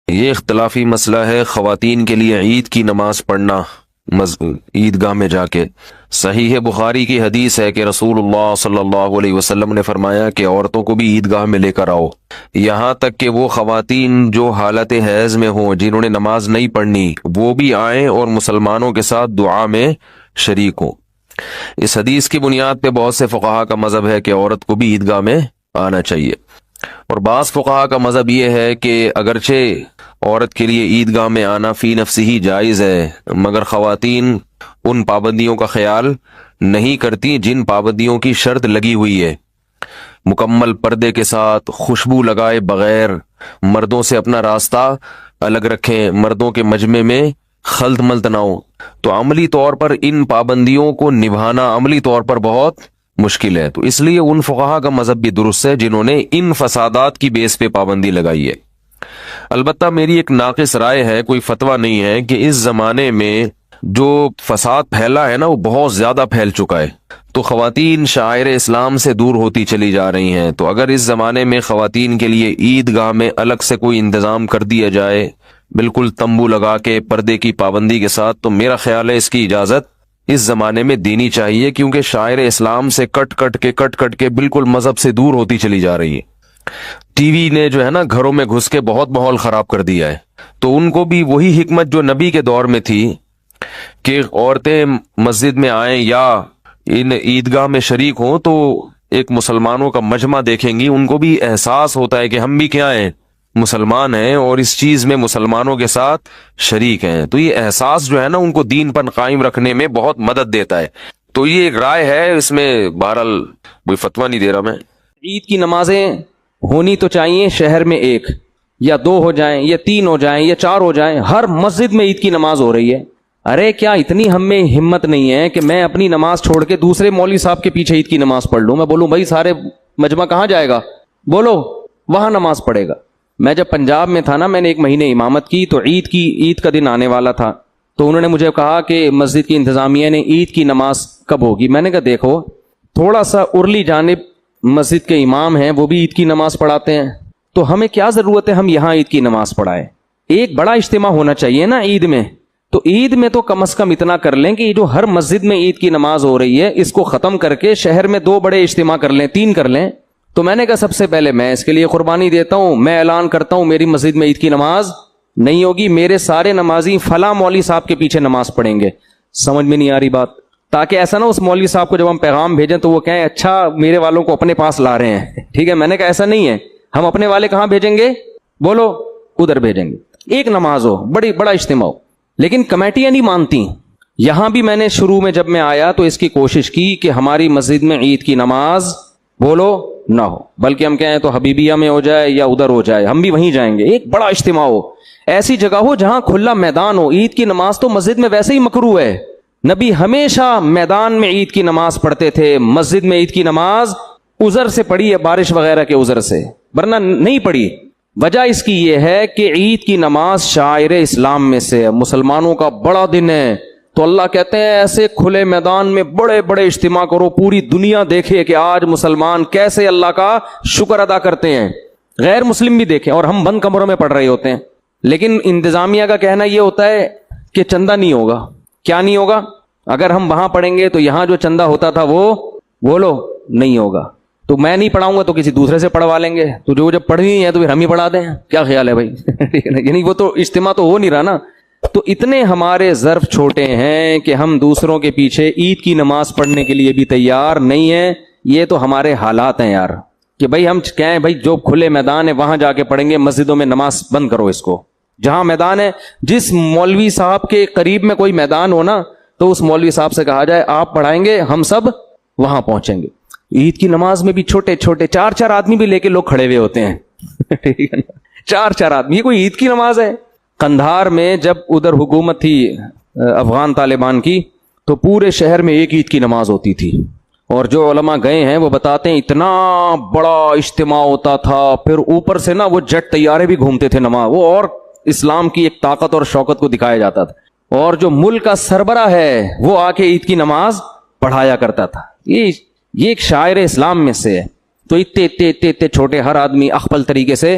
یہ اختلافی مسئلہ ہے خواتین کے لیے عید کی نماز پڑھنا عیدگاہ میں جا کے۔ صحیح بخاری کی حدیث ہے کہ رسول اللہ صلی اللہ علیہ وسلم نے فرمایا کہ عورتوں کو بھی عیدگاہ میں لے کر آؤ، یہاں تک کہ وہ خواتین جو حالت حیض میں ہوں، جنہوں نے نماز نہیں پڑھنی، وہ بھی آئیں اور مسلمانوں کے ساتھ دعا میں شریک ہوں۔ اس حدیث کی بنیاد پہ بہت سے فقہا کا مذہب ہے کہ عورت کو بھی عیدگاہ میں آنا چاہیے، اور بعض فقہا کا مذہب یہ ہے کہ اگرچہ عورت کے لیے عیدگاہ میں آنا فی نفسی ہی جائز ہے، مگر خواتین ان پابندیوں کا خیال نہیں کرتی جن پابندیوں کی شرط لگی ہوئی ہے۔ مکمل پردے کے ساتھ، خوشبو لگائے بغیر، مردوں سے اپنا راستہ الگ رکھیں، مردوں کے مجمع میں خلط ملط نہ ہو۔ تو عملی طور پر ان پابندیوں کو نبھانا عملی طور پر بہت مشکل ہے، تو اس لیے ان فقہا کا مذہب بھی درست ہے جنہوں نے ان فسادات کی بیس پہ پابندی لگائی ہے۔ البتہ میری ایک ناقص رائے ہے، کوئی فتویٰ نہیں ہے، کہ اس زمانے میں جو فساد پھیلا ہے نا وہ بہت زیادہ پھیل چکا ہے، تو خواتین شاعر اسلام سے دور ہوتی چلی جا رہی ہیں۔ تو اگر اس زمانے میں خواتین کے لیے عیدگاہ میں الگ سے کوئی انتظام کر دیا جائے، بالکل تمبو لگا کے پردے کی پابندی کے ساتھ، تو میرا خیال ہے اس کی اجازت اس زمانے میں دینی چاہیے، کیونکہ شاعر اسلام سے کٹ کٹ کے بالکل مذہب سے دور ہوتی چلی جا رہی ہے۔ ٹی وی نے جو ہے نا گھروں میں گھس کے بہت ماحول خراب کر دیا ہے، تو ان کو بھی وہی حکمت جو نبی کے دور میں تھی کہ عورتیں مسجد میں آئیں یا ان عیدگاہ میں شریک ہوں، تو ایک مسلمانوں کا مجمع دیکھیں گی، ان کو بھی احساس ہوتا ہے کہ ہم بھی کیا ہیں، مسلمان ہیں، اور اس چیز میں مسلمانوں کے ساتھ شریک ہیں۔ تو یہ احساس جو ہے نا ان کو دین پر قائم رکھنے میں بہت مدد دیتا ہے۔ تو یہ ایک رائے ہے، اس میں بہرحال کوئی فتویٰ نہیں دے رہا میں۔ عید کی نمازیں ہونی تو چاہیے شہر میں، ایک یا دو ہو جائیں یا تین ہو جائیں یا چار ہو جائیں، ہر مسجد میں عید کی نماز ہو رہی ہے۔ ارے کیا اتنی ہم میں ہمت نہیں ہے کہ میں اپنی نماز چھوڑ کے دوسرے مولوی صاحب کے پیچھے عید کی نماز پڑھ لوں؟ میں بولوں بھائی سارے مجمع کہاں جائے گا؟ بولو وہاں نماز پڑھے گا۔ میں جب پنجاب میں تھا نا، میں نے 1 مہینے امامت کی، تو عید کا دن آنے والا تھا، تو انہوں نے مجھے کہا کہ مسجد کی انتظامیہ نے عید کی نماز کب ہوگی؟ میں نے کہا دیکھو تھوڑا سا ارلی جانب مسجد کے امام ہیں، وہ بھی عید کی نماز پڑھاتے ہیں، تو ہمیں کیا ضرورت ہے ہم یہاں عید کی نماز پڑھائیں؟ ایک بڑا اجتماع ہونا چاہیے نا عید میں، تو عید میں تو کم از کم اتنا کر لیں کہ یہ جو ہر مسجد میں عید کی نماز ہو رہی ہے اس کو ختم کر کے شہر میں 2 بڑے اجتماع کر لیں، 3 کر لیں۔ تو میں نے کہا سب سے پہلے میں اس کے لیے قربانی دیتا ہوں، میں اعلان کرتا ہوں میری مسجد میں عید کی نماز نہیں ہوگی، میرے سارے نمازی فلاں مولوی صاحب کے پیچھے نماز پڑھیں گے۔ سمجھ میں نہیں آ رہی بات؟ تاکہ ایسا نہ اس مولوی صاحب کو جب ہم پیغام بھیجیں تو وہ کہیں اچھا میرے والوں کو اپنے پاس لا رہے ہیں، ٹھیک ہے؟ میں نے کہا ایسا نہیں ہے، ہم اپنے والے کہاں بھیجیں گے؟ بولو ادھر بھیجیں گے، ایک نماز ہو، بڑا اجتماع ہو۔ لیکن کمیٹیاں نہیں مانتی۔ یہاں بھی میں نے شروع میں جب میں آیا تو اس کی کوشش کی کہ ہماری مسجد میں عید کی نماز بولو نہ ہو، بلکہ ہم کہیں تو حبیبیہ میں ہو جائے یا ادھر ہو جائے، ہم بھی وہیں جائیں گے، ایک بڑا اجتماع ہو، ایسی جگہ ہو جہاں کھلا میدان ہو۔ عید کی نماز تو مسجد میں ویسے ہی مکروہ ہے، نبی ہمیشہ میدان میں عید کی نماز پڑھتے تھے، مسجد میں عید کی نماز عذر سے پڑھی ہے، بارش وغیرہ کے عذر سے، ورنہ نہیں پڑھی۔ وجہ اس کی یہ ہے کہ عید کی نماز شاعر اسلام میں سے ہے، مسلمانوں کا بڑا دن ہے، تو اللہ کہتے ہیں ایسے کھلے میدان میں بڑے بڑے اجتماع کرو، پوری دنیا دیکھے کہ آج مسلمان کیسے اللہ کا شکر ادا کرتے ہیں، غیر مسلم بھی دیکھیں، اور ہم بند کمروں میں پڑھ رہے ہوتے ہیں۔ لیکن انتظامیہ کا کہنا یہ ہوتا ہے کہ چندہ نہیں ہوگا۔ کیا نہیں ہوگا؟ اگر ہم وہاں پڑھیں گے تو یہاں جو چندہ ہوتا تھا وہ بولو نہیں ہوگا، تو میں نہیں پڑھاؤں گا تو کسی دوسرے سے پڑھوا لیں گے، تو جو جب پڑھنی ہے تو پھر ہم ہی پڑھا دیں۔ کیا خیال ہے بھائی؟ یعنی وہ تو اجتماع تو ہو نہیں رہا نا۔ تو اتنے ہمارے ظرف چھوٹے ہیں کہ ہم دوسروں کے پیچھے عید کی نماز پڑھنے کے لیے بھی تیار نہیں ہیں۔ یہ تو ہمارے حالات ہیں یار، کہ بھائی ہم کہیں بھائی جو کھلے میدان ہے وہاں جا کے پڑھیں گے، مسجدوں میں نماز بند کرو اس کو۔ جہاں میدان ہے، جس مولوی صاحب کے قریب میں کوئی میدان ہو نا، تو اس مولوی صاحب سے کہا جائے آپ پڑھائیں گے، ہم سب وہاں پہنچیں گے۔ عید کی نماز میں بھی چھوٹے چھوٹے 4 آدمی بھی لے کے لوگ کھڑے ہوئے ہوتے ہیں، ٹھیک ہے نا؟ 4 آدمی، یہ کوئی عید کی نماز ہے؟ قندھار میں جب ادھر حکومت تھی افغان طالبان کی، تو پورے شہر میں ایک عید کی نماز ہوتی تھی، اور جو علماء گئے ہیں وہ بتاتے ہیں اتنا بڑا اجتماع ہوتا تھا، پھر اوپر سے نا وہ جٹ طیارے بھی گھومتے تھے نماز، وہ اور اسلام کی ایک طاقت اور شوکت کو دکھایا جاتا تھا، اور جو ملک کا سربراہ ہے وہ آ کے عید کی نماز پڑھایا کرتا تھا۔ یہ ایک شاعر اسلام میں سے ہے۔ تو اتنے چھوٹے ہر آدمی اخپل طریقے سے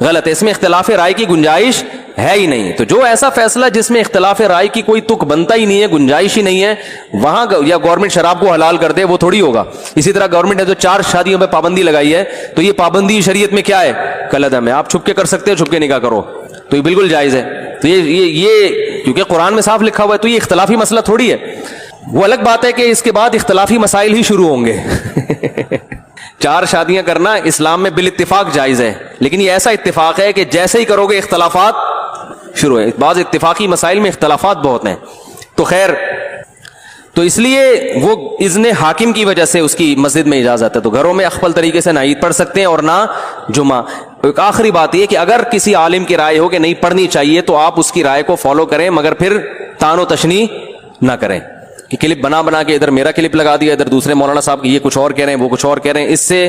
غلط ہے, اس میں اختلاف رائے کی گنجائش ہے ہی نہیں. تو جو ایسا فیصلہ جس میں اختلاف رائے کی کوئی تک بنتا ہی نہیں ہے, گنجائش ہی نہیں ہے, وہاں یا گورنمنٹ شراب کو حلال کر دے, وہ تھوڑی ہوگا. اسی طرح گورنمنٹ نے جو 4 شادیوں پہ پابندی لگائی ہے, تو یہ پابندی شریعت میں کیا ہے؟ کالعدم ہے. آپ چھپ کے کر سکتے ہو, چھپ کے نکاح کرو, تو یہ بالکل جائز ہے. تو یہ کیونکہ قرآن میں صاف لکھا ہوا ہے, تو یہ اختلافی مسئلہ تھوڑی ہے. وہ الگ بات ہے کہ اس کے بعد اختلافی مسائل ہی شروع ہوں گے. 4 شادیاں کرنا اسلام میں بالاتفاق جائز ہے, لیکن یہ ایسا اتفاق ہے کہ جیسے ہی کرو گے اختلافات شروع ہے. بعض اتفاقی مسائل میں اختلافات بہت ہیں. تو خیر, تو اس لیے وہ اذن حاکم کی وجہ سے اس کی مسجد میں اجازت ہے. تو گھروں میں اخفل طریقے سے نہ عید پڑھ سکتے ہیں اور نہ جمعہ. ایک آخری بات یہ کہ اگر کسی عالم کی رائے ہو کہ نہیں پڑھنی چاہیے, تو آپ اس کی رائے کو فالو کریں, مگر پھر تان و تشنیع نہ کریں کہ کلپ بنا کے ادھر میرا کلپ لگا دیا, ادھر دوسرے مولانا صاحب کی یہ کچھ اور کہہ رہے ہیں, وہ کچھ اور کہہ رہے ہیں. اس سے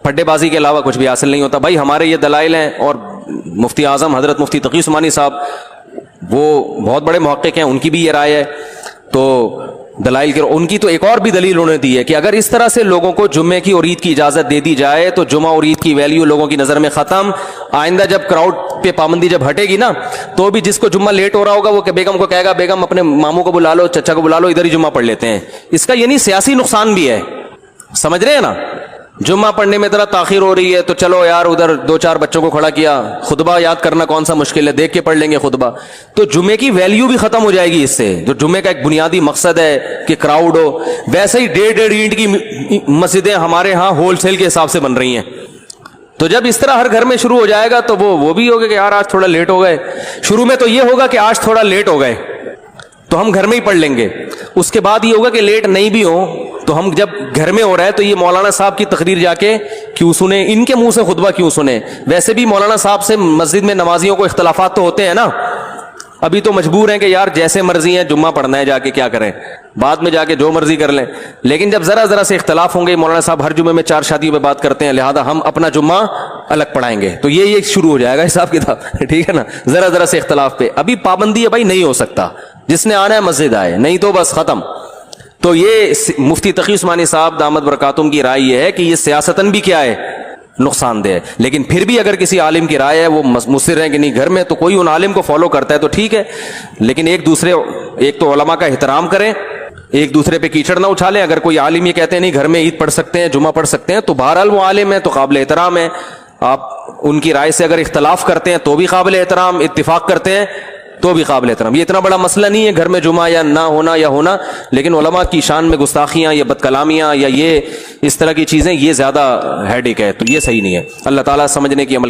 پھڈے بازی کے علاوہ کچھ بھی حاصل نہیں ہوتا. بھائی ہمارے یہ دلائل ہیں, اور مفتی اعظم حضرت مفتی تقی عثمانی صاحب وہ بہت بڑے محقق ہیں, ان کی بھی یہ رائے ہے. تو دلائل کے ان کی تو ایک اور بھی دلیل انہوں نے دی ہے کہ اگر اس طرح سے لوگوں کو جمعے کی اور عید کی اجازت دے دی جائے تو جمعہ اور عید کی ویلیو لوگوں کی نظر میں ختم. آئندہ جب کراؤڈ پہ پابندی جب ہٹے گی نا, تو بھی جس کو جمعہ لیٹ ہو رہا ہوگا وہ بیگم کو کہے گا, بیگم اپنے ماموں کو بلا لو, چچا کو بلا لو, ادھر ہی جمعہ پڑھ لیتے ہیں. اس کا یعنی سیاسی نقصان بھی ہے, سمجھ رہے ہیں نا. جمعہ پڑھنے میں ذرا تاخیر ہو رہی ہے, تو چلو یار ادھر 2-4 بچوں کو کھڑا کیا, خطبہ یاد کرنا کون سا مشکل ہے, دیکھ کے پڑھ لیں گے خطبہ. تو جمعے کی ویلیو بھی ختم ہو جائے گی اس سے, جو جمعے کا ایک بنیادی مقصد ہے کہ کراؤڈ ہو. ویسے ہی 1.5 اینٹ کی مسجدیں ہمارے ہاں ہول سیل کے حساب سے بن رہی ہیں. تو جب اس طرح ہر گھر میں شروع ہو جائے گا, تو وہ بھی ہوگا کہ یار آج تھوڑا لیٹ ہو گئے. شروع میں تو یہ ہوگا کہ آج تھوڑا لیٹ ہو گئے, تو ہم گھر میں ہی پڑھ لیں گے. اس کے بعد یہ ہوگا کہ لیٹ نہیں بھی ہو, تو ہم جب گھر میں ہو رہا ہے تو یہ مولانا صاحب کی تقریر جا کے کیوں سنیں, ان کے منہ سے خطبہ کیوں سنیں. ویسے بھی مولانا صاحب سے مسجد میں نمازیوں کو اختلافات تو ہوتے ہیں نا. ابھی تو مجبور ہیں کہ یار جیسے مرضی ہیں جمعہ پڑھنا ہے, جا کے کیا کریں, بعد میں جا کے جو مرضی کر لیں. لیکن جب ذرا سے اختلاف ہوں گے, مولانا صاحب ہر جمعے میں 4 شادیوں پہ بات کرتے ہیں, لہذا ہم اپنا جمعہ الگ پڑھائیں گے, تو یہ شروع ہو جائے گا حساب کتاب. ٹھیک ہے نا, ذرا سے اختلاف پہ. ابھی پابندی ہے بھائی, نہیں ہو سکتا, جس نے آنا ہے مسجد آئے, نہیں تو بس ختم. تو یہ مفتی تقی عثمانی صاحب دامت برکاتہم کی رائے یہ ہے کہ یہ سیاستاً بھی کیا ہے, نقصان دہ ہے. لیکن پھر بھی اگر کسی عالم کی رائے ہے, وہ مصر ہے کہ نہیں گھر میں, تو کوئی ان عالم کو فالو کرتا ہے تو ٹھیک ہے. لیکن ایک تو علماء کا احترام کریں, ایک دوسرے پہ کیچڑ نہ اچھالیں. اگر کوئی عالم یہ کہتے ہیں نہیں گھر میں عید پڑھ سکتے ہیں, جمعہ پڑھ سکتے ہیں, تو بہرحال وہ عالم ہے تو قابل احترام ہے. آپ ان کی رائے سے اگر اختلاف کرتے ہیں تو بھی قابل احترام, اتفاق کرتے ہیں تو بھی قابل احترام. یہ اتنا بڑا مسئلہ نہیں ہے گھر میں جمعہ یا نہ ہونا یا ہونا. لیکن علماء کی شان میں گستاخیاں یا بد کلامیاں یا یہ اس طرح کی چیزیں, یہ زیادہ ہیڈیک ہے, تو یہ صحیح نہیں ہے. اللہ تعالیٰ سمجھنے کی عمل